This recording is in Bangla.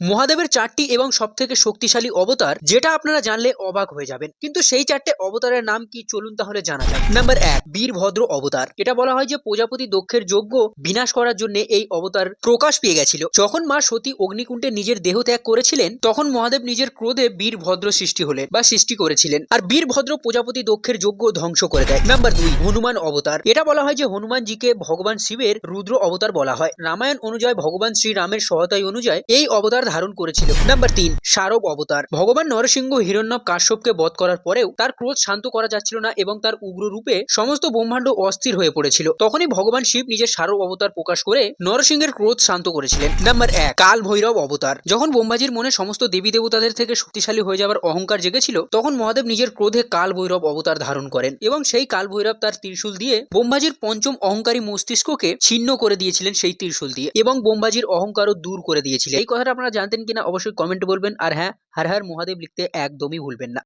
মহাদেবের চারটি এবং সবথেকে শক্তিশালী অবতার, যেটা আপনারা জানলে অবাক হয়ে যাবেন। কিন্তু সেই চারটে অবতারের নাম কি, চলুন তাহলে জানা যাক। নাম্বার 1, বীরভদ্র অবতার। এটা বলা হয় যে প্রজাপতি দক্ষের যজ্ঞ বিনাশ করার জন্য এই অবতার প্রকাশ পেয়ে গেছিল। যখন মা সতী অগ্নিকুণ্ডে নিজের দেহ ত্যাগ করেছিলেন, তখন মহাদেব নিজের ক্রোধে বীরভদ্র সৃষ্টি করেছিলেন। আর বীরভদ্র প্রজাপতি দক্ষের যজ্ঞ ধ্বংস করে দেয়। নাম্বার 2, হনুমান অবতার। এটা বলা হয় যে হনুমানজিকে ভগবান শিবের রুদ্র অবতার বলা হয়। রামায়ণ অনুযায়ী ভগবান শ্রীরামের সহায়তায় অনুযায়ী এই অবতার ধারণ করেছিল। নাম্বার 3, শারব অবতার। ভগবান নরসিংহ হিরণ্যক কাশ্যপকে বধ করার পরেও তার ক্রোধ শান্ত করা যাচ্ছিল না এবং তার উগ্র রূপে সমস্ত ব্রহ্মাণ্ড অস্থির হয়ে পড়েছিল। তখনই ভগবান শিব নিজের শারব অবতার প্রকাশ করে নরসিংহের ক্রোধ শান্ত করেছিলেন। নাম্বার 1, কাল ভৈরব অবতার। যখন ব্রহ্মাজির মনে সমস্ত দেবী দেবতাদের থেকে শক্তিশালী হয়ে যাবার অহংকার জেগেছিল, তখন মহাদেব নিজের ক্রোধে কাল ভৈরব অবতার ধারণ করেন এবং সেই কাল ভৈরব তার ত্রিশূল দিয়ে ব্রহ্মাজির পঞ্চম অহংকারী মস্তিষ্ককে ছিন্ন করে দিয়েছিলেন সেই ত্রিশূল দিয়ে, এবং ব্রহ্মাজির অহংকারও দূর করে দিয়েছিলেন। এই কথাটা আপনারা জানতেন কিনা অবশ্যই কমেন্টে বলবেন। আর হ্যাঁ, হর হর মহাদেব লিখতে একদমই ভুলবেন না।